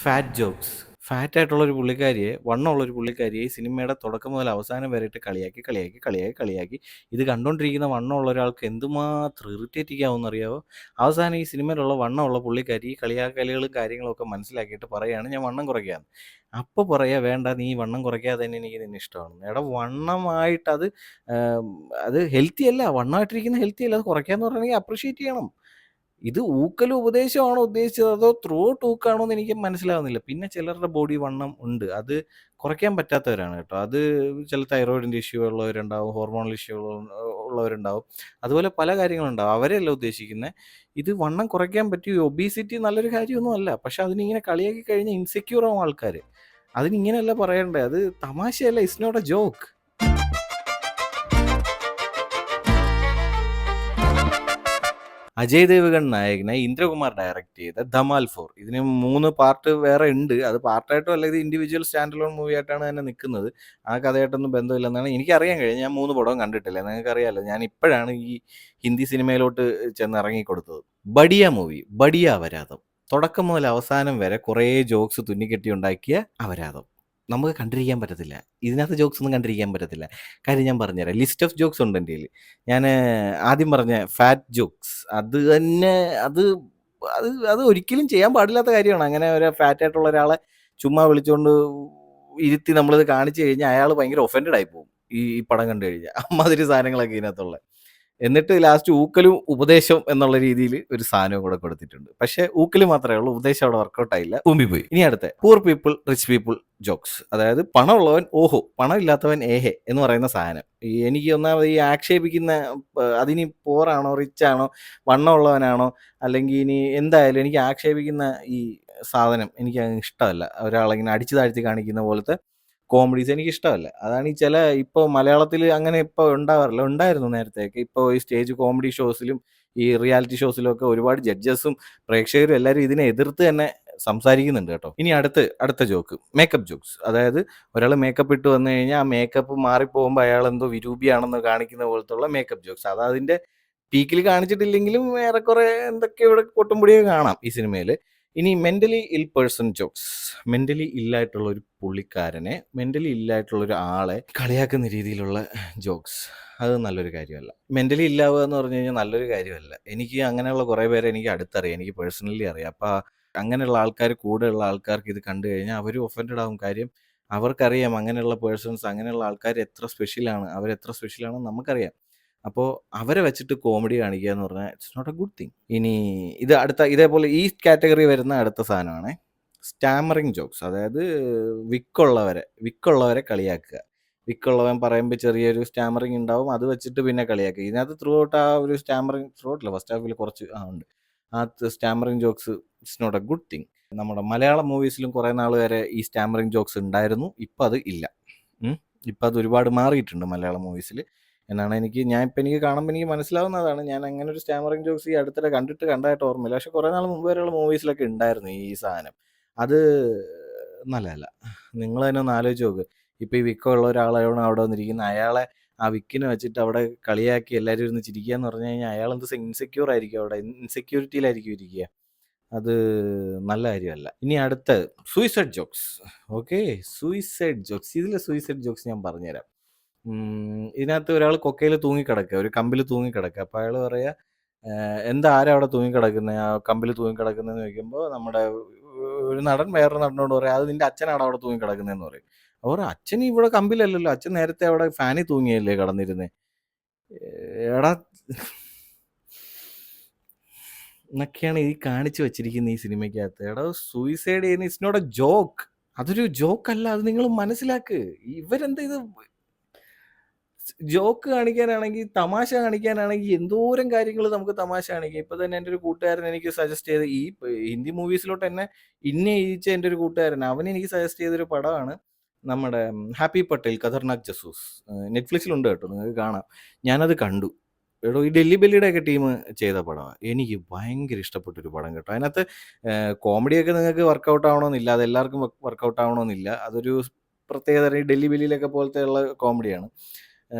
Fat jokes. ഫാറ്റായിട്ടുള്ളൊരു പുള്ളിക്കാരിയെ, വണ്ണമുള്ളൊരു പുള്ളിക്കാരിയെ ഈ സിനിമയുടെ തുടക്കം മുതൽ അവസാനം വരെയിട്ട് കളിയാക്കി, കളിയാക്കി, കളിയാക്കി, കളിയാക്കി ഇത് കണ്ടോണ്ടിരിക്കുന്ന വണ്ണമുള്ള ഒരാൾക്ക് എന്തുമാത്രം ഇറിറ്റേറ്റ് ചെയ്യാവുന്നറിയാവോ? അവസാനം ഈ സിനിമയിലുള്ള വണ്ണമുള്ള പുള്ളിക്കാരി ഈ കളിയാക്കലുകളും കാര്യങ്ങളൊക്കെ മനസ്സിലാക്കിയിട്ട് പറയാണ് ഞാൻ വണ്ണം കുറയ്ക്കാന്ന്. അപ്പൊ പറയാ വേണ്ട നീ വണ്ണം കുറയ്ക്കാതെ തന്നെ എനിക്ക് നിന്നെ ഇഷ്ടമാണെന്ന്. എടാ വണ്ണമായിട്ട് ആം, അത് ഹെൽത്തി അല്ല. വണ്ണമായിട്ടിരിക്കുന്ന ഹെൽത്തി അല്ല. അത് കുറയ്ക്കാന്ന് പറഞ്ഞിട്ടുണ്ടെങ്കിൽ അപ്രിഷിയേറ്റ് ചെയ്യണം. ഇത് ഊക്കലും ഉപദേശമാണോ ഉദ്ദേശിച്ചത് അതോ ത്രൂ ഔട്ട് ഊക്കാണോ എന്ന് എനിക്ക് മനസ്സിലാവുന്നില്ല. പിന്നെ ചിലരുടെ ബോഡി വണ്ണം ഉണ്ട്. അത് കുറയ്ക്കാൻ പറ്റാത്തവരാണ് കേട്ടോ. അത് ചില തൈറോയിഡിൻ്റെ ഇഷ്യൂ ഉള്ളവരുണ്ടാവും, ഹോർമോണൽ ഇഷ്യൂ ഉള്ളവരുണ്ടാവും. അതുപോലെ പല കാര്യങ്ങളുണ്ടാവും. അവരെയല്ല ഉദ്ദേശിക്കുന്നത്. ഇത് വണ്ണം കുറയ്ക്കാൻ പറ്റിയ ഒബീസിറ്റി നല്ലൊരു കാര്യമൊന്നും അല്ല. പക്ഷെ അതിനിങ്ങനെ കളിയാക്കി കഴിഞ്ഞാൽ ഇൻസെക്യൂർ ആവും ആൾക്കാർ. അതിനിങ്ങനെയല്ല പറയണ്ടേ. അത് തമാശയല്ല. It's not a joke. Ajay Devgn നായകനായി ഇന്ദ്രകുമാർ ഡയറക്റ്റ് ചെയ്ത ധമാൽ 4. ഇതിന് 3 പാർട്ട് വേറെ ഉണ്ട്. അത് പാർട്ടായിട്ടോ അല്ല, ഇത് ഇൻഡിവിജ്വൽ സ്റ്റാൻഡ് അലോൺ മൂവി ആയിട്ടാണ് തന്നെ നിൽക്കുന്നത്. ആ കഥയായിട്ടൊന്നും ബന്ധമില്ലെന്നാണ് എനിക്കറിയാൻ കഴിഞ്ഞത്. ഞാൻ 3 പടവും കണ്ടിട്ടില്ല. നിങ്ങൾക്കറിയാലോ, ഞാൻ ഇപ്പോഴാണ് ഈ ഹിന്ദി സിനിമയിലോട്ട് ചെന്ന് ഇറങ്ങിക്കൊടുത്തത്. ബഡിയ മൂവി, ബഡിയ അപരാധം. തുടക്കം മുതൽ അവസാനം വരെ കുറേ ജോക്സ് തുന്നിക്കെട്ടി ഉണ്ടാക്കിയ അപരാധം. നമുക്ക് കണ്ടിരിക്കാൻ പറ്റത്തില്ല. ഇതിനകത്ത് ജോക്സ് ഒന്നും കണ്ടിരിക്കാൻ പറ്റത്തില്ല. കാര്യം ഞാൻ പറഞ്ഞുതരാം. ലിസ്റ്റ് ഓഫ് ജോക്സ് ഉണ്ട് എൻ്റെ കയ്യിൽ. ഞാൻ ആദ്യം പറഞ്ഞ ഫാറ്റ് ജോക്സ് അത് തന്നെ, അത് അത് അത് ഒരിക്കലും ചെയ്യാൻ പാടില്ലാത്ത കാര്യമാണ്. അങ്ങനെ ഒരു ഫാറ്റ് ആയിട്ടുള്ള ഒരാളെ ചുമ്മാ വിളിച്ചുകൊണ്ട് ഇരുത്തി നമ്മളിത് കാണിച്ചു കഴിഞ്ഞാൽ അയാൾ ഭയങ്കര ഒഫൻഡഡ് ആയി പോകും. ഈ ഈ പടം കണ്ടു കഴിഞ്ഞാൽ അമ്മാതിരി സാധനങ്ങളൊക്കെ ഇതിനകത്തുള്ള. എന്നിട്ട് ലാസ്റ്റ് ഊക്കലും ഉപദേശം എന്നുള്ള രീതിയിൽ ഒരു സാധനവും കൂടെ കൊടുത്തിട്ടുണ്ട്. പക്ഷേ ഊക്കല് മാത്രമേ ഉള്ളൂ, ഉപദേശം അവിടെ വർക്കൗട്ട് ആയില്ല, പോയി. ഇനി അടുത്ത പൂർ പീപ്പിൾ റിച്ച് പീപ്പിൾ ജോക്സ്. അതായത് പണമുള്ളവൻ ഓഹോ, പണം ഇല്ലാത്തവൻ ഏഹെ എന്ന് പറയുന്ന സാധനം. എനിക്ക് ഒന്നാമത് ഈ ആക്ഷേപിക്കുന്ന അതിനി പോറാണോ റിച്ച് ആണോ വണ്ണമുള്ളവനാണോ അല്ലെങ്കിൽ ഇനി എന്തായാലും എനിക്ക് ആക്ഷേപിക്കുന്ന ഈ സാധനം എനിക്ക് ഇഷ്ടമല്ല. ഒരാളിങ്ങനെ അടിച്ചു താഴ്ത്തി കാണിക്കുന്ന പോലത്തെ കോമഡീസ് എനിക്കിഷ്ടമല്ല. അതാണ് ഈ ചില ഇപ്പോൾ മലയാളത്തിൽ അങ്ങനെ ഇപ്പോൾ ഉണ്ടാവാറില്ല. ഉണ്ടായിരുന്നു നേരത്തെയൊക്കെ. ഇപ്പോൾ ഈ സ്റ്റേജ് കോമഡി ഷോസിലും ഈ റിയാലിറ്റി ഷോസിലും ഒക്കെ ഒരുപാട് ജഡ്ജസും പ്രേക്ഷകരും എല്ലാവരും ഇതിനെ എതിർത്ത് തന്നെ സംസാരിക്കുന്നുണ്ട് കേട്ടോ. ഇനി അടുത്ത ജോക്ക് മേക്കപ്പ് ജോക്സ്. അതായത് ഒരാൾ മേക്കപ്പ് ഇട്ട് വന്നു കഴിഞ്ഞാൽ ആ മേക്കപ്പ് മാറിപ്പോകുമ്പോൾ അയാൾ എന്തോ വിരൂപിയാണെന്ന് കാണിക്കുന്ന പോലത്തുള്ള മേക്കപ്പ് ജോക്സ്. അത് അതിൻ്റെ പീക്കിൽ കാണിച്ചിട്ടില്ലെങ്കിലും ഏറെക്കുറെ എന്തൊക്കെ ഇവിടെ പൊട്ടുംപൊടിയൊക്കെ കാണാം ഈ സിനിമയിൽ. ഇനി മെൻ്റലി ഇൽ പേഴ്സൺ ജോക്സ്. മെൻ്റലി ഇല്ലായിട്ടുള്ള ഒരു പുള്ളിക്കാരനെ, മെൻ്റലി ഇല്ലായിട്ടുള്ള ഒരു ആളെ കളിയാക്കുന്ന രീതിയിലുള്ള ജോക്സ്. അത് നല്ലൊരു കാര്യമല്ല. മെൻ്റലി ഇല്ലാവുക എന്ന് പറഞ്ഞു കഴിഞ്ഞാൽ നല്ലൊരു കാര്യമല്ല. എനിക്ക് അങ്ങനെയുള്ള കുറേ പേരെ എനിക്ക് അടുത്തറിയാം, എനിക്ക് പേഴ്സണലി അറിയാം. അപ്പോൾ അങ്ങനെയുള്ള ആൾക്കാർ, കൂടെയുള്ള ആൾക്കാർക്ക് ഇത് കണ്ടു കഴിഞ്ഞാൽ അവരും ഒഫൻഡഡ് ആവും. കാര്യം അവർക്കറിയാം അങ്ങനെയുള്ള പേഴ്സൺസ്, അങ്ങനെയുള്ള ആൾക്കാർ എത്ര സ്പെഷ്യലാണ്, അവരെത്ര സ്പെഷ്യലാണെന്ന് നമുക്കറിയാം. അപ്പോൾ അവരെ വെച്ചിട്ട് കോമഡി കാണിക്കുക എന്ന് പറഞ്ഞാൽ it's not a good thing. ഇനി ഇത് ഇതേപോലെ ഈ കാറ്റഗറി വരുന്ന അടുത്ത സാധനമാണ് സ്റ്റാമറിങ് ജോക്സ്. അതായത് വിക്കുള്ളവരെ കളിയാക്കുക. വിക്കുള്ളവൻ പറയുമ്പോൾ ചെറിയൊരു സ്റ്റാമറിങ് ഉണ്ടാവും, അത് വെച്ചിട്ട് പിന്നെ കളിയാക്കുക. ഇതിനകത്ത് ത്രൂ ഔട്ട് ആ ഒരു സ്റ്റാമറിങ്, ത്രൂ ഔട്ടില്ല, ഫസ്റ്റ് ഹാഫിൽ കുറച്ച് ഉണ്ട് ആ stammering jokes. It's not a good thing. നമ്മുടെ മലയാളം മൂവീസിലും കുറേ നാൾ വരെ ഈ സ്റ്റാമറിങ് ജോക്സ് ഉണ്ടായിരുന്നു. ഇപ്പം അത് ഇല്ല. ഇപ്പം അത് ഒരുപാട് മാറിയിട്ടുണ്ട് മലയാളം മൂവീസിൽ എന്നാണ് എനിക്ക് കാണുമ്പോൾ എനിക്ക് മനസ്സിലാവുന്നതാണ്. ഞാൻ അങ്ങനെ ഒരു സ്റ്റാമറിങ് ജോക്സ് ഈ അടുത്തിടെ കണ്ടായിട്ട് ഓർമ്മയില്ല. പക്ഷെ കുറേ നാൾ മുമ്പ് വരെയുള്ള മൂവീസിലൊക്കെ ഉണ്ടായിരുന്നു ഈ സാധനം. അത് നല്ലതല്ല. നിങ്ങൾ തന്നെ ഒന്ന് ആലോചിച്ച് നോക്ക്. ഇപ്പോൾ ഈ വിക്കുള്ള ഒരാളാണ് അവിടെ വന്നിരിക്കുന്നത്, അയാളെ ആ വിക്കിനെ വെച്ചിട്ട് അവിടെ കളിയാക്കി എല്ലാവരും ഇരുന്ന് ചിരിക്കുക എന്ന് പറഞ്ഞു കഴിഞ്ഞാൽ അയാൾ എന്ത് ഇൻസെക്യൂർ ആയിരിക്കും, അവിടെ ഇൻസെക്യൂരിറ്റിയിലായിരിക്കും ഇരിക്കുക. അത് നല്ല കാര്യമല്ല. ഇനി അടുത്ത suicide jokes. Okay, suicide jokes. ഇതിലെ സൂയിസൈഡ് ജോക്സ് ഞാൻ പറഞ്ഞുതരാം. ഇതിനകത്ത് ഒരാൾ കൊക്കയിൽ തൂങ്ങിക്കിടക്കുക, ഒരു കമ്പിൽ തൂങ്ങിക്കിടക്കുക. അപ്പോൾ അയാൾ പറയുക, എന്താ ആരാ അവിടെ തൂങ്ങിക്കിടക്കുന്നത്, ആ കമ്പിൽ തൂങ്ങിക്കിടക്കുന്നതെന്ന് ചോദിക്കുമ്പോൾ നമ്മുടെ ഒരു നടൻ വേറൊരു നടനോട് പറയാം, അത് നിന്റെ അച്ഛനാണ് അവിടെ തൂങ്ങിക്കിടക്കുന്നതെന്ന് പറയും. അവർ അച്ഛൻ ഇവിടെ കമ്പിലല്ലല്ലോ, അച്ഛൻ നേരത്തെ അവിടെ ഫാനിൽ തൂങ്ങിയല്ലേ കടന്നിരുന്നേ. എടാ എന്നൊക്കെയാണ് ഈ കാണിച്ചു വെച്ചിരിക്കുന്നത് ഈ സിനിമയ്ക്കകത്ത്. എടാ സൂയിസൈഡ് ചെയ്യുന്ന ഇറ്റ്സ് നോട്ട് എ ജോക്ക്. അതൊരു ജോക്കല്ല, അത് നിങ്ങൾ മനസ്സിലാക്ക്. ഇവരെന്താ ഇത് ജോക്ക് കാണിക്കാനാണെങ്കിൽ, തമാശ കാണിക്കാനാണെങ്കിൽ എന്തോരം കാര്യങ്ങൾ നമുക്ക് തമാശ കാണിക്കാം. ഇപ്പൊ തന്നെ എൻ്റെ ഒരു കൂട്ടുകാരൻ എനിക്ക് സജസ്റ്റ് ചെയ്ത്, ഈ ഹിന്ദി മൂവീസിലോട്ട് തന്നെ ഇന്നെ ഈച്ച എൻ്റെ ഒരു കൂട്ടുകാരൻ, അവൻ എനിക്ക് സജസ്റ്റ് ചെയ്തൊരു പടമാണ് നമ്മുടെ ഹാപ്പി പട്ടേൽ ഖതർനാക് ജസൂസ്. നെറ്റ്ഫ്ലിക്സിലുണ്ട് കേട്ടോ, നിങ്ങൾക്ക് കാണാം. ഞാനത് കണ്ടു. എടോ, ഈ ഡൽഹി ബെല്ലിയുടെ ഒക്കെ ടീം ചെയ്ത പടമാണ്. എനിക്ക് ഭയങ്കര ഇഷ്ടപ്പെട്ടൊരു പടം കേട്ടോ. അതിനകത്ത് കോമഡിയൊക്കെ നിങ്ങൾക്ക് വർക്കൗട്ട് ആവണമെന്നില്ല, അത് എല്ലാവർക്കും വർക്കൗട്ട് ആവണമെന്നില്ല. അതൊരു പ്രത്യേകതരം ഈ ഡൽഹി ബെല്ലിയിലൊക്കെ പോലത്തെ ഉള്ള കോമഡിയാണ്.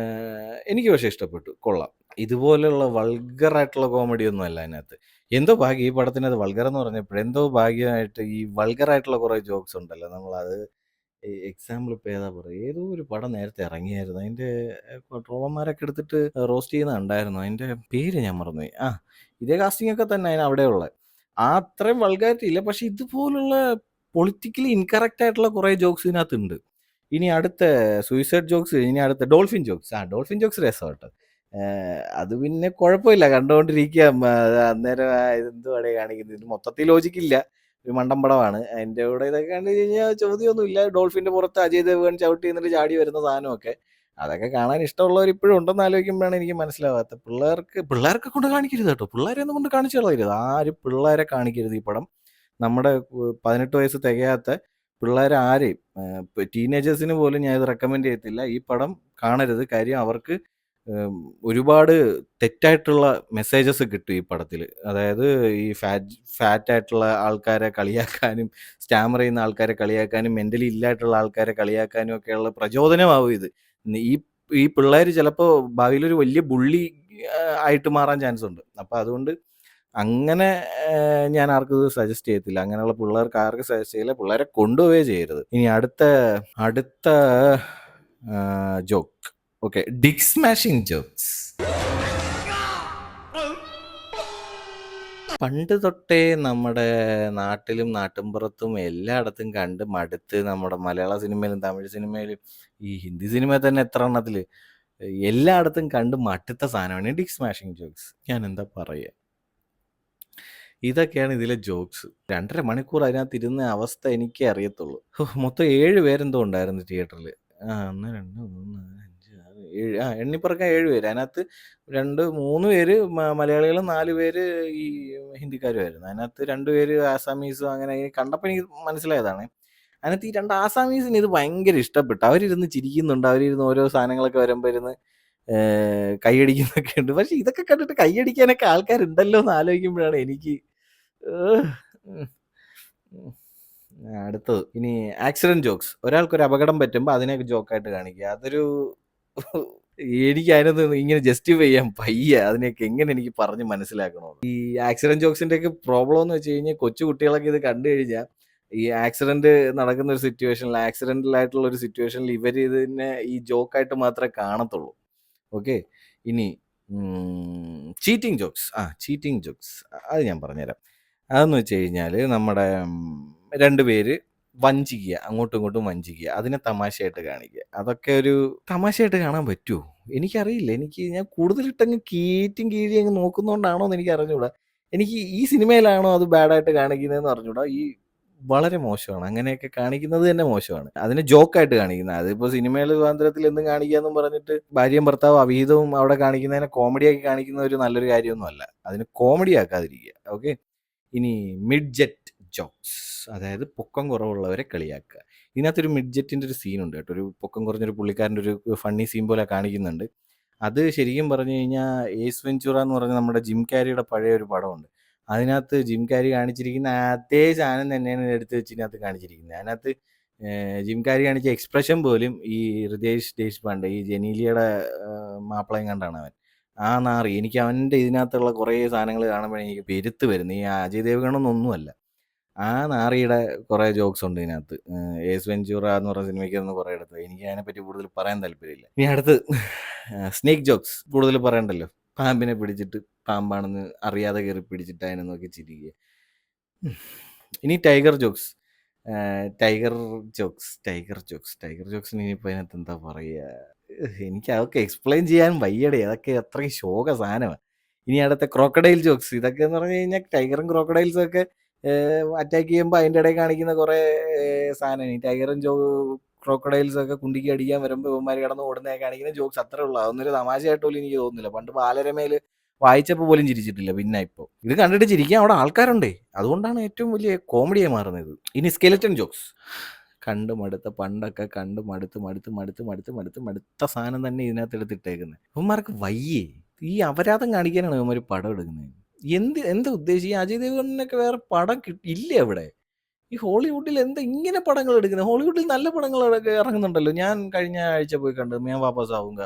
എനിക്ക് പക്ഷേ ഇഷ്ടപ്പെട്ടു, കൊള്ളാം. ഇതുപോലെയുള്ള വൾഗറായിട്ടുള്ള കോമഡിയൊന്നും അല്ല അതിനകത്ത്. എന്തോ ഭാഗ്യം ഈ പടത്തിനകത്ത് വൾഗർ എന്ന് പറഞ്ഞപ്പോഴേ എന്തോ ഭാഗ്യമായിട്ട് ഈ വൾഗറായിട്ടുള്ള കുറേ ജോക്സ് ഉണ്ടല്ലോ. നമ്മളത് എക്സാമ്പിൾ ഇപ്പം ഏതാ പറയുക, ഏതോ ഒരു പടം നേരത്തെ ഇറങ്ങിയായിരുന്നു. അതിൻ്റെ ട്രോളന്മാരൊക്കെ എടുത്തിട്ട് റോസ്റ്റ് ചെയ്യുന്ന കണ്ടായിരുന്നു. അതിൻ്റെ പേര് ഞാൻ മറന്നുപോയി. ഇതേ കാസ്റ്റിംഗ് ഒക്കെ തന്നെ അതിന് അവിടെയുള്ളത്. അത്രയും വൾഗാരിറ്റി ഇല്ല. പക്ഷെ ഇതുപോലുള്ള പൊളിറ്റിക്കലി ഇൻകറക്റ്റ് ആയിട്ടുള്ള കുറേ ജോക്സ് ഇതിനകത്തുണ്ട്. ഇനി അടുത്ത സൂയിസൈഡ് ജോക്സ്, ഇനി അടുത്ത ഡോൾഫിൻ ജോക്സ്. ഡോൾഫിൻ ജോക്സ് രസം കേട്ടോ. അത് പിന്നെ കുഴപ്പമില്ല, കണ്ടുകൊണ്ടിരിക്കാം. അന്നേരം ഇതെന്തുവാടെ കാണിക്കുന്നത്, ഇത് മൊത്തത്തിൽ ലോജിക്കില്ല, ഒരു മണ്ടൻ പടമാണ്. അതിൻ്റെ കൂടെ ഇതൊക്കെ കണ്ടു കഴിഞ്ഞാൽ ചോദ്യമൊന്നുമില്ല. ഡോൾഫിൻ്റെ പുറത്ത് അജയ് ദേവ്ഗൺ ചവിട്ടി എന്നിട്ട് ചാടി വരുന്ന സാധനമൊക്കെ അതൊക്കെ കാണാൻ ഇഷ്ടമുള്ളവർ ഇപ്പോഴും ഉണ്ടെന്ന് ആലോചിക്കുമ്പോഴാണ് എനിക്ക് മനസ്സിലാവാത്തത്. പിള്ളേർക്ക് കൊണ്ട് കാണിക്കരുത് കേട്ടോ, പിള്ളേരെ ഒന്നും കൊണ്ട് കാണിച്ചു കളയരുത്. ആരും പിള്ളേരെ കാണിക്കരുത് ഈ പടം. നമ്മുടെ 18 വയസ്സ് തികയാത്ത പിള്ളേരെ ആരെയും, ടീനേജേഴ്സിന് പോലും ഞാൻ ഇത് റെക്കമെൻഡ് ചെയ്യത്തില്ല. ഈ പടം കാണരുത്. കാര്യം അവർക്ക് ഒരുപാട് തെറ്റായിട്ടുള്ള മെസ്സേജസ് കിട്ടും ഈ പടത്തിൽ. അതായത് ഈ ഫാറ്റായിട്ടുള്ള ആൾക്കാരെ കളിയാക്കാനും, സ്റ്റാമർ ചെയ്യുന്ന ആൾക്കാരെ കളിയാക്കാനും, മെൻ്റലി ഇല്ലായിട്ടുള്ള ആൾക്കാരെ കളിയാക്കാനും ഒക്കെയുള്ള പ്രചോദനമാവും ഇത്. ഈ ഈ പിള്ളേർ ചിലപ്പോൾ ഭാവിയിലൊരു വലിയ ബുള്ളി ആയിട്ട് മാറാൻ ചാൻസ് ഉണ്ട്. അപ്പം അതുകൊണ്ട് അങ്ങനെ ഞാൻ ആർക്കും ഇത് സജസ്റ്റ് ചെയ്യത്തില്ല. അങ്ങനെയുള്ള പിള്ളേർക്ക് ആർക്കും സജസ്റ്റ് ചെയ്യില്ല. പിള്ളേരെ കൊണ്ടുപോവുകയേ ചെയ്യരുത്. ഇനി അടുത്ത ജോക്ക്, ഓക്കെ, ഡിക് സ്മാഷിങ് ജോക്സ്. പണ്ട് തൊട്ടേ നമ്മുടെ നാട്ടിലും നാട്ടിൻപുറത്തും എല്ലായിടത്തും കണ്ട് മടുത്ത്, നമ്മുടെ മലയാള സിനിമയിലും തമിഴ് സിനിമയിലും ഈ ഹിന്ദി സിനിമയിൽ തന്നെ എത്ര എണ്ണത്തിൽ എല്ലായിടത്തും കണ്ട് മടുത്ത സാധനമാണ് ഡിക് സ്മാഷിങ് ജോക്സ്. ഞാൻ എന്താ പറയുക, ഇതൊക്കെയാണ് ഇതിലെ ജോക്സ്. 2.5 മണിക്കൂർ അതിനകത്ത് ഇരുന്ന അവസ്ഥ എനിക്കേ അറിയത്തുള്ളൂ. മൊത്തം 7 പേരെന്തോ ഉണ്ടായിരുന്നു തിയേറ്ററിൽ. 1 2 3 4 5 6 7, എണ്ണിപ്പറക്കാൻ 7 പേര്. അതിനകത്ത് 3 പേര് മലയാളികളും 4 പേര് ഈ ഹിന്ദിക്കാരുമായിരുന്നു. അതിനകത്ത് 2 പേര് ആസാമീസും. അങ്ങനെ കണ്ടപ്പോൾ എനിക്ക് മനസ്സിലായതാണ്. അതിനകത്ത് ഈ 2 ആസാമീസിന് ഇത് ഭയങ്കര ഇഷ്ടപ്പെട്ടു. അവരിരുന്ന് ചിരിക്കുന്നുണ്ട്. അവരിരുന്ന് ഓരോ സാധനങ്ങളൊക്കെ വരുമ്പോൾ ഇരുന്ന് കൈയടിക്കുന്നൊക്കെ ഉണ്ട്. പക്ഷെ ഇതൊക്കെ കണ്ടിട്ട് കൈയടിക്കാനൊക്കെ ആൾക്കാരുണ്ടല്ലോ എന്ന് ആലോചിക്കുമ്പോഴാണ് എനിക്ക് അടുത്തത്. ഇനി ആക്സിഡന്റ് ജോക്സ്. ഒരാൾക്കൊരു അപകടം പറ്റുമ്പോൾ അതിനൊക്കെ ജോക്കായിട്ട് കാണിക്കുക. അതൊരു എനിക്ക് അതിനകത്ത് ഇങ്ങനെ ജസ്റ്റിഫൈ ചെയ്യാൻ വയ്യ. അതിനെയൊക്കെ എങ്ങനെ എനിക്ക് പറഞ്ഞ് മനസ്സിലാക്കണോ? ഈ ആക്സിഡന്റ് ജോക്സിന്റെ ഒക്കെ പ്രോബ്ലം എന്ന് വെച്ച് കഴിഞ്ഞാൽ, കൊച്ചു കുട്ടികളൊക്കെ ഇത് കണ്ടു കഴിഞ്ഞാൽ ഈ ആക്സിഡന്റ് നടക്കുന്ന ഒരു സിറ്റുവേഷനിൽ, ആക്സിഡന്റൽ ആയിട്ടുള്ള ഒരു സിറ്റുവേഷനിൽ ഇവർ ഇതിനെ ഈ ജോക്കായിട്ട് മാത്രമേ കാണത്തുള്ളൂ. ഓക്കെ. ഇനി ചീറ്റിംഗ് ജോക്സ്. ചീറ്റിംഗ് ജോക്സ് അത് ഞാൻ പറഞ്ഞുതരാം. അതെന്ന് വെച്ച് കഴിഞ്ഞാൽ, നമ്മുടെ 2 പേര് വഞ്ചിക്കുക, അങ്ങോട്ടും ഇങ്ങോട്ടും വഞ്ചിക്കുക, അതിനെ തമാശയായിട്ട് കാണിക്കുക. അതൊക്കെ ഒരു തമാശയായിട്ട് കാണാൻ പറ്റുമോ? എനിക്കറിയില്ല. ഞാൻ കൂടുതലിട്ടങ്ങ് കീഴി അങ്ങ് നോക്കുന്നതുകൊണ്ടാണോ എന്ന് എനിക്ക് അറിഞ്ഞൂടാ. എനിക്ക് ഈ സിനിമയിലാണോ അത് ബാഡായിട്ട് കാണിക്കുന്നതെന്ന് അറിഞ്ഞൂടാ. വളരെ മോശമാണ്. അങ്ങനെയൊക്കെ കാണിക്കുന്നത് തന്നെ മോശമാണ്. അതിനെ ജോക്കായിട്ട് കാണിക്കുന്നത്. അതിപ്പോൾ സിനിമയിൽ സ്വാതന്ത്ര്യത്തിൽ എന്തും കാണിക്കാമെന്നും പറഞ്ഞിട്ട് ഭാര്യയും ഭർത്താവും അവിഹിതവും അവിടെ കാണിക്കുന്നതിനെ കോമഡിയാക്കി കാണിക്കുന്ന ഒരു നല്ലൊരു കാര്യമൊന്നുമല്ല. അതിന് കോമഡി ആക്കാതിരിക്കുക. ഓക്കെ. ഇനി മിഡ്ജറ്റ് ജോക്സ്, അതായത് പൊക്കം കുറവുള്ളവരെ കളിയാക്കുക. ഇതിനകത്തൊരു മിഡ്ജറ്റിൻ്റെ ഒരു സീനുണ്ട് കേട്ടോ. ഒരു പൊക്കം കുറഞ്ഞൊരു പുള്ളിക്കാരൻ്റെ ഒരു ഫണ്ണി സീൻ പോലെ കാണിക്കുന്നുണ്ട്. അത് ശരിക്കും പറഞ്ഞു കഴിഞ്ഞാൽ ഏസ് വെഞ്ചുറ എന്ന് പറഞ്ഞ നമ്മുടെ ജിം ക്യാരിയുടെ പഴയ ഒരു പടമുണ്ട്. അതിനകത്ത് ജിം ക്യാരി കാണിച്ചിരിക്കുന്ന അതേ സാധനം തന്നെയാണ് എടുത്ത് വെച്ച് ഇതിനകത്ത് കാണിച്ചിരിക്കുന്നത്. അതിനകത്ത് ജിം ക്യാരി കാണിച്ച എക്സ്പ്രഷൻ പോലും ഈ ഹൃദയേഷ് ദേശ്പാണ്ഡെ, ഈ ജനീലിയുടെ മാപ്പിളയും കണ്ടാണ് അവൻ. നാറി. എനിക്ക് അവൻ്റെ ഇതിനകത്തുള്ള കുറേ സാധനങ്ങൾ കാണുമ്പോഴേ എനിക്ക് പെരുത്ത് വരുന്നു. ഈ അജയ് ദേവ്ഗണൊന്നുമല്ല, ആ നാറിയുടെ കുറേ ജോക്സ് ഉണ്ട് ഇതിനകത്ത്. ഏസ് വെഞ്ചൂറ എന്ന് പറഞ്ഞ സിനിമയ്ക്കൊന്നും കുറേ എടുത്ത്. എനിക്ക് അതിനെപ്പറ്റി കൂടുതൽ പറയാൻ താല്പര്യമില്ല. ഇനി അടുത്ത് സ്നേക്ക് ജോക്സ്. കൂടുതൽ പറയണ്ടല്ലോ. പാമ്പിനെ പിടിച്ചിട്ട് പാമ്പാണെന്ന് അറിയാതെ കയറി പിടിച്ചിട്ട് അതിനെ നോക്കി ചിരിക്കുക. ഇനി ടൈഗർ ജോക്സ്. ടൈഗർ ജോക്സിന് ഇനിയിപ്പോൾ അതിനകത്ത് എന്താ പറയുക, എനിക്ക് അതൊക്കെ എക്സ്പ്ലെയിൻ ചെയ്യാൻ വയ്യടേ. അതൊക്കെ അത്രയും ശോക സാധനമാണ്. ഇനി അടുത്ത ക്രോക്കഡൈൽ ജോക്സ്. ഇതൊക്കെ എന്ന് പറഞ്ഞു കഴിഞ്ഞാൽ ടൈഗറും ക്രോക്കഡൈൽസും ഒക്കെ അറ്റാക്ക് ചെയ്യുമ്പോൾ അതിൻ്റെ ഇടയിൽ കാണിക്കുന്ന കുറേ സാധനമാണ്. ഈ ടൈഗറും ക്രോക്കഡൈൽസും ഒക്കെ കുണ്ടിക്ക് അടിക്കാൻ വരുമ്പോൾ ഇവന്മാർ കിടന്ന് ഓടുന്നതൊക്കെ കാണിക്കുന്ന ജോക്സ് അത്രേ ഉള്ളൂ. അതൊന്നൊരു തമാശയായിട്ട് പോലും എനിക്ക് തോന്നുന്നില്ല. പണ്ട് ബാലരമയിൽ വായിച്ചപ്പോൾ പോലും ചിരിച്ചിട്ടില്ല. പിന്നെ ഇപ്പോൾ ഇത് കണ്ടിട്ട് ചിരിക്കാൻ അവിടെ ആൾക്കാരുണ്ടേ. അതുകൊണ്ടാണ് ഏറ്റവും വലിയ കോമഡിയായി മാറുന്നത്. ഇനി സ്കെലറ്റൻ ജോക്സ്. പണ്ടൊക്കെ കണ്ട് മടുത്ത സാധനം തന്നെ ഇതിനകത്ത് എടുത്തിട്ടേക്കുന്നത്. ഇവന്മാർക്ക് വയ്യേ. ഈ അപരാധം കാണിക്കാനാണ് ഇവന്മാർ പടം എടുക്കുന്നത്. എന്താ ഉദ്ദേശിച്ച്? ഈ അജയ് ദേവ്ഗണിനൊക്കെ വേറെ പടം ഇല്ലേ അവിടെ? ഈ ഹോളിവുഡിൽ എന്താ ഇങ്ങനെ പടങ്ങൾ എടുക്കുന്നത്? ഹോളിവുഡിൽ നല്ല പടങ്ങളൊക്കെ ഇറങ്ങുന്നുണ്ടല്ലോ. ഞാൻ കഴിഞ്ഞ ആഴ്ച പോയി കണ്ടത് ഞാൻ വാപ്പസ് ആവുക.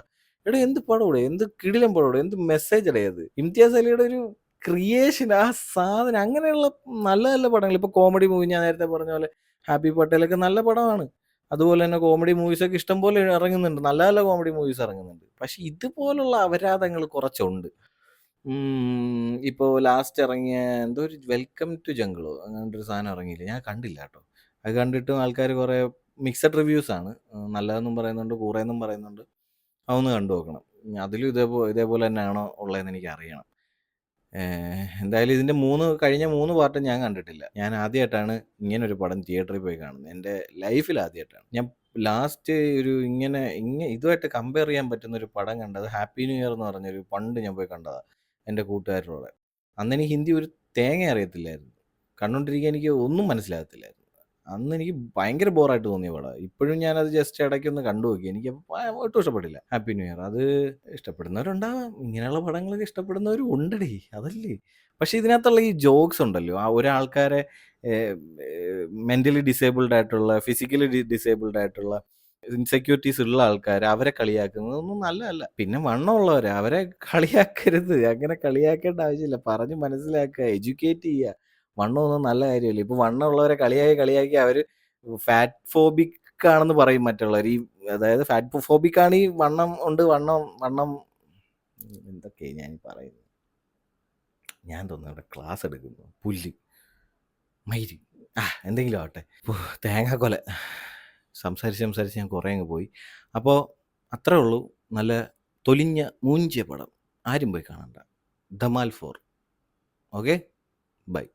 എന്ത് പടം ഇവിടെ, എന്ത് കിടിലം പടം ഇവിടെ, എന്ത് മെസ്സേജ് അടയത്. ഇംതിയാസ് അലിയുടെ ഒരു ക്രിയേഷൻ, ആ സാധനം അങ്ങനെയുള്ള നല്ല നല്ല പടങ്ങൾ. ഇപ്പോൾ കോമഡി മൂവി ഞാൻ നേരത്തെ പറഞ്ഞ പോലെ ഹാപ്പി പട്ടേലൊക്കെ നല്ല പടമാണ്. അതുപോലെ തന്നെ കോമഡി മൂവീസൊക്കെ ഇഷ്ടം പോലെ ഇറങ്ങുന്നുണ്ട്. നല്ല നല്ല കോമഡി മൂവീസ് ഇറങ്ങുന്നുണ്ട്. പക്ഷെ ഇതുപോലുള്ള അപരാധങ്ങൾ കുറച്ചുണ്ട്. ഇപ്പോൾ ലാസ്റ്റ് ഇറങ്ങിയ എന്തോ ഒരു വെൽക്കം ടു ജംഗിളോ അങ്ങനൊരു സാധനം ഇറങ്ങിയില്ലേ, ഞാൻ കണ്ടില്ല കേട്ടോ. അത് കണ്ടിട്ടും ആൾക്കാർ കുറേ മിക്സഡ് റിവ്യൂസ് ആണ്. നല്ലതെന്നും പറയുന്നുണ്ട്, കൂറയെന്നും പറയുന്നുണ്ട്. അതൊന്ന് കണ്ടു നോക്കണം. അതിലും ഇതേപോലെ തന്നെയാണോ ഉള്ളതെന്ന് എനിക്ക് അറിയണം. എന്തായാലും ഇതിൻ്റെ കഴിഞ്ഞ 3 പാർട്ടും ഞാൻ കണ്ടിട്ടില്ല. ഞാൻ ആദ്യമായിട്ടാണ് ഇങ്ങനൊരു പടം തിയേറ്ററിൽ പോയി കാണുന്നത്. എൻ്റെ ലൈഫിൽ ആദ്യമായിട്ടാണ്. ഞാൻ ലാസ്റ്റ് ഒരു ഇതുമായിട്ട് കമ്പയർ ചെയ്യാൻ പറ്റുന്ന ഒരു പടം കണ്ടത് ഹാപ്പി ന്യൂ ഇയർ എന്ന് പറഞ്ഞൊരു, പണ്ട് ഞാൻ പോയി കണ്ടതാണ് എൻ്റെ കൂട്ടുകാരുടെ കൂടെ. അന്നെനിക്ക് ഹിന്ദി ഒരു തേങ്ങ അറിയത്തില്ലായിരുന്നു. കണ്ടുകൊണ്ടിരിക്കാൻ എനിക്ക് ഒന്നും മനസ്സിലാകത്തില്ലായിരുന്നു. അന്ന് എനിക്ക് ഭയങ്കര ബോറായിട്ട് തോന്നിയ പടമാണ്. ഇപ്പോഴും ഞാനത് ജസ്റ്റ് ഇടയ്ക്കൊന്ന് കണ്ടു നോക്കി. എനിക്ക് ഒട്ടും ഇഷ്ടപ്പെട്ടില്ല ഹാപ്പി ന്യൂ ഇയർ. അത് ഇഷ്ടപ്പെടുന്നവരുണ്ടാവാം, ഇങ്ങനെയുള്ള പടങ്ങളൊക്കെ ഇഷ്ടപ്പെടുന്നവരും ഉണ്ടടി, അതല്ലേ. പക്ഷേ ഇതിനകത്തുള്ള ഈ ജോക്സ് ഉണ്ടല്ലോ, ആ ഒരാൾക്കാരെ മെൻ്റലി ഡിസേബിൾഡ് ആയിട്ടുള്ള, ഫിസിക്കലി ഡിസേബിൾഡ് ആയിട്ടുള്ള, ഇൻസെക്യൂരിറ്റീസ് ഉള്ള ആൾക്കാർ, അവരെ കളിയാക്കുന്നതൊന്നും നല്ലതല്ല. പിന്നെ വണ്ണമുള്ളവരെ അവരെ കളിയാക്കരുത്. അങ്ങനെ കളിയാക്കേണ്ട ആവശ്യമില്ല. പറഞ്ഞ് മനസ്സിലാക്കുക, എഡ്യൂക്കേറ്റ് ചെയ്യുക. വണ്ണമൊന്നും നല്ല കാര്യമല്ല. ഇപ്പോൾ വണ്ണമുള്ളവരെ കളിയാക്കി അവർ ഫാറ്റ് ഫോബിക് ആണെന്ന് പറയും മറ്റുള്ളവർ. അതായത് ഫാറ്റ് ഫോബിക് ആണ് ഈ വണ്ണം എന്തൊക്കെയാണ് ഞാൻ പറയുന്നത്. ഞാൻ തോന്നുന്നു അവിടെ ക്ലാസ് എടുക്കുന്നു, പുല്ല് മയിര് എന്തെങ്കിലും ആവട്ടെ. തേങ്ങാക്കൊല സംസാരിച്ച് ഞാൻ കുറേ അങ്ങ് പോയി. അപ്പോൾ അത്രേ ഉള്ളൂ. നല്ല തൊലിഞ്ഞ മൂഞ്ചിയ പടം, ആരും പോയി കാണണ്ട. ധമാൽ 4. Okay, by.